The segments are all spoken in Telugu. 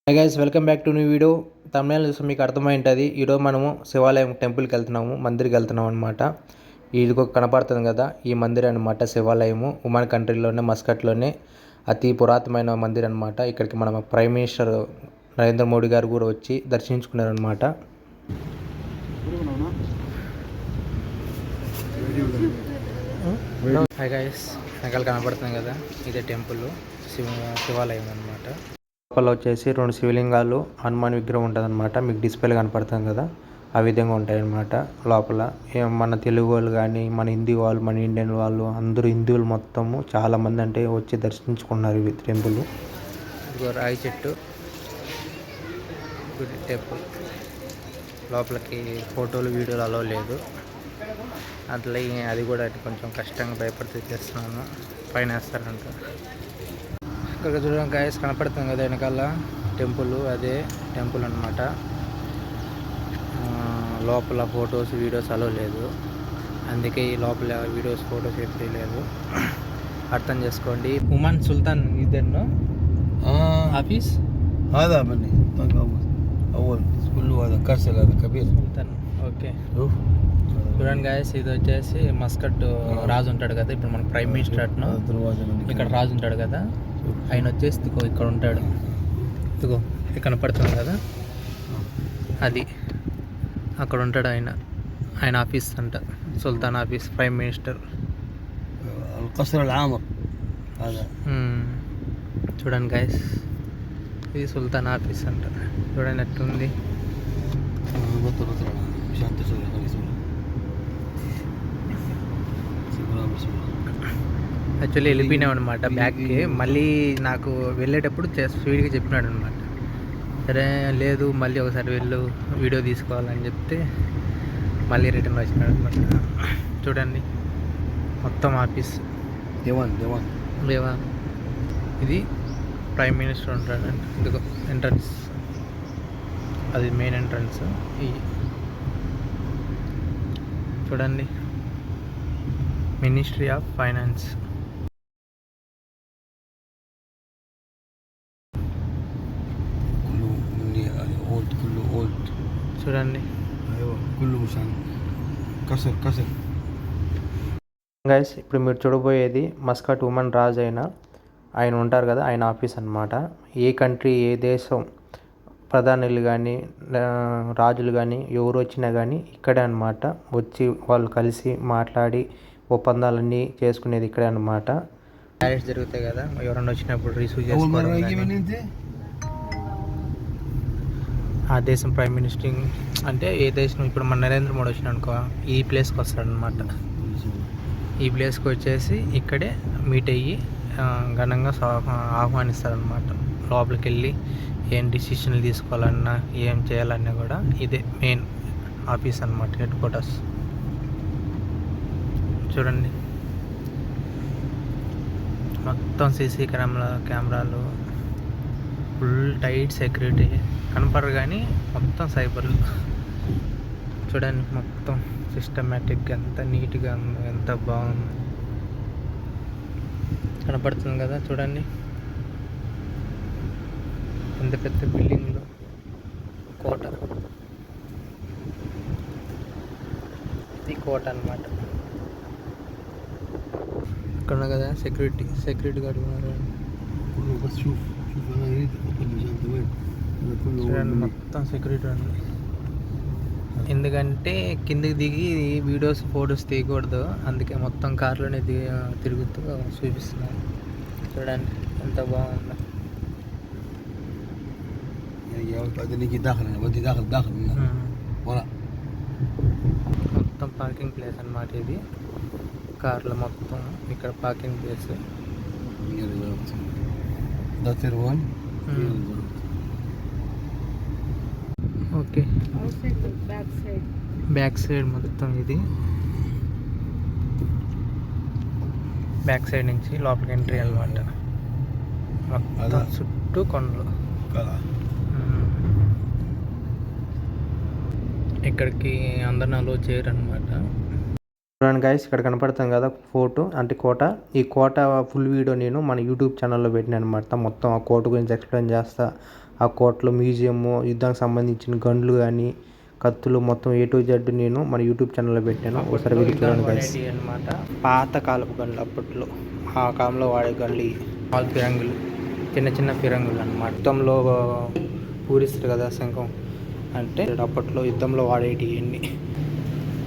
Hi guys, welcome back to new video. Tamil Nadu చూస్తే మీకు అర్థమై ఉంటుంది. ఈరోజు మనము శివాలయం టెంపుల్కి వెళ్తున్నాము, మందిర్కి వెళ్తున్నాం అనమాట. ఇదిగో కనపడుతుంది కదా, ఈ మందిర్ అనమాట శివాలయము. ఉమాన్ కంట్రీలోనే మస్కట్లోనే అతి పురాతనమైన మందిర్ అనమాట. ఇక్కడికి మన ప్రైమ్ మినిస్టర్ నరేంద్ర మోడీ గారు కూడా వచ్చి దర్శించుకున్నారనమాట. హాయ్ గైస్, వెనకాల కనపడుతుంది కదా, ఇదే టెంపుల్ శివాలయం అనమాట. లోపల వచ్చేసి 2 శివలింగాలు, హనుమాన్ విగ్రహం ఉంటుంది అనమాట. మీకు డిస్ప్లేలో కనపడుతుంది కదా, ఆ విధంగా ఉంటాయి అన్నమాట. లోపల మన తెలుగు వాళ్ళు కానీ, మన హిందీ వాళ్ళు, మన ఇండియన్ వాళ్ళు, అందరూ హిందువులు మొత్తము చాలామంది అంటే వచ్చి దర్శించుకున్నారు ఈ టెంపుల్. ఇదిగో రాయి చెట్టు, గుడి టెంపుల్. లోపలికి ఫోటోలు వీడియోలు అలో లేదు. అట్లా అది కూడా కొంచెం కష్టంగా భయపడితే చేస్తున్నాను, పైన వేస్తారంట. ఇక్కడ చూడడం గాయస్ కనపడుతుంది కదా వెనకాల టెంపుల్, అదే టెంపుల్ అనమాట. లోపల ఫొటోస్ వీడియోస్ అలో లేదు, అందుకే ఈ లోపల వీడియోస్ ఫొటోస్ ఏం తీయలేదు. అర్థం చేసుకోండి. ఉమాన్ సుల్తాన్ ఇదేనో ఆఫీస్ సుల్తాన్. ఓకే, చూడండి గాయస్, ఇది వచ్చేసి మస్కట్ రాజు ఉంటాడు కదా, ఇప్పుడు మన ప్రైమ్ మినిస్టర్ అట్ను ఇక్కడ రాజు ఉంటాడు కదా, ఆయన వచ్చేసి ఇక్కడ ఉంటాడు. ఇదిగో ఇక్కడ కనపడుతుంది కదా, అది అక్కడ ఉంటాడు ఆయన. ఆయన ఆఫీస్ అంట సుల్తాన్ ఆఫీస్, ప్రైమ్ మినిస్టర్. చూడండి గైస్, ఇది సుల్తాన్ ఆఫీస్ అంట. చూడండి ఎట్లుంది. యాక్చువల్లీ వెళ్ళిపోయినాం అనమాట బ్యాక్కి. మళ్ళీ నాకు వెళ్ళేటప్పుడు స్పీడ్గా చెప్పినాడు అనమాట. సరే లేదు, మళ్ళీ ఒకసారి వెళ్ళు, వీడియో తీసుకోవాలని చెప్తే మళ్ళీ రిటర్న్ వచ్చినాడు అనమాట. చూడండి మొత్తం ఆఫీస్ లేవా. ఇది ప్రైమ్ మినిస్టర్ ఉంటాడంట. ఇదిగో ఎంట్రన్స్, అది మెయిన్ ఎంట్రన్స్. చూడండి, మినిస్ట్రీ ఆఫ్ ఫైనాన్స్. చూడండి గైస్, ఇప్పుడు మీరు చూడబోయేది మస్కట్ ఉమన్ రాజ్ ఆయన ఉంటారు కదా, ఆయన ఆఫీస్ అనమాట. ఏ కంట్రీ, ఏ దేశం ప్రధానులు కానీ, రాజులు కానీ, ఎవరు వచ్చినా కానీ ఇక్కడే అనమాట. వచ్చి వాళ్ళు కలిసి మాట్లాడి ఒప్పందాలన్నీ చేసుకునేది ఇక్కడే అనమాట. మ్యారేజ్ జరుగుతాయి కదా, ఎవరైనా వచ్చినప్పుడు రిసీవ్ చేసుకోవడం. ఆ దేశం ప్రైమ్ మినిస్టర్ అంటే ఏ దేశం, ఇప్పుడు మన నరేంద్ర మోడీ వచ్చిన అనుకో, ఈ ప్లేస్కి వస్తాడనమాట. ఈ ప్లేస్కి వచ్చేసి ఇక్కడే మీట్ అయ్యి ఘనంగా ఆహ్వానిస్తారనమాట. లోపలికి వెళ్ళి ఏం డిసిషన్లు తీసుకోవాలన్నా, ఏం చేయాలన్నా కూడా ఇదే మెయిన్ ఆఫీస్ అనమాట, హెడ్ క్వార్టర్స్. చూడండి మొత్తం సీసీ కెమెరాలు, ఫుల్ టైట్ సెక్యూరిటీ. కనపడరు కానీ మొత్తం సైబర్లు. చూడండి మొత్తం సిస్టమేటిక్గా ఎంత నీట్గా ఉంది, ఎంత బాగుంది. కనపడుతుంది కదా, చూడండి ఎంత పెద్ద బిల్డింగ్లు. కోట, ఇది కోట అనమాట. అక్కడ కదా సెక్యూరిటీ గార్డు ఉన్నారు. చూడండి మొత్తం సెక్యూరిటీ ఉంది. ఎందుకంటే కిందకి దిగి వీడియోస్ ఫొటోస్ తీయకూడదు, అందుకే మొత్తం కార్లోనే తిరుగుతూ చూపిస్తున్నాను. చూడండి ఎంత బాగుందో. మొత్తం పార్కింగ్ ప్లేస్ అన్నమాట ఇది. కార్లో మొత్తం ఇక్కడ parking place. Okay, back side మొత్తం ఇది. బ్యాక్ సైడ్ నుంచి లోపలికి ఎంట్రీ అనమాట. మొత్తం చుట్టూ కొండలు. ఇక్కడికి అందరిని అలో చేయరు అనమాట. చూడండి గైస్, ఇక్కడ కనపడుతుంది కదా ఫోటో, అంటే కోట. ఈ కోట ఫుల్ వీడియో నేను మన యూట్యూబ్ ఛానల్లో పెట్టినా అనమాట. మొత్తం ఆ కోట గురించి ఎక్స్ప్లెయిన్ చేస్తా, ఆ కోటలో మ్యూజియము, యుద్ధానికి సంబంధించిన గన్లు కానీ, కత్తులు మొత్తం A to Z నేను మన యూట్యూబ్ ఛానల్లో పెట్టాను. ఒకసారి వెళ్ళి చూడండి గైస్. అనమాట పాత కాలపు గన్లు, అప్పట్లో ఆ కాలంలో వాడే గన్లు, స్మాల్ ఫిరంగులు, చిన్న చిన్న ఫిరంగులు అన్నమాట. యుద్ధంలో పూరిస్తారు కదా శంఖం, అంటే అప్పట్లో యుద్ధంలో వాడేటి ఇవన్నీ.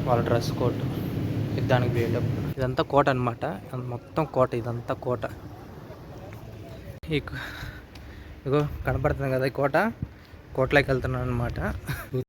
వాళ్ళ డ్రెస్ కోట్ యుద్ధానికి పోయేటప్పుడు. ఇదంతా కోట అనమాట, మొత్తం కోట, ఇదంతా కోట. ఇగో కనపడుతుంది కదా ఈ కోటలోకి వెళ్తున్నాను అనమాట.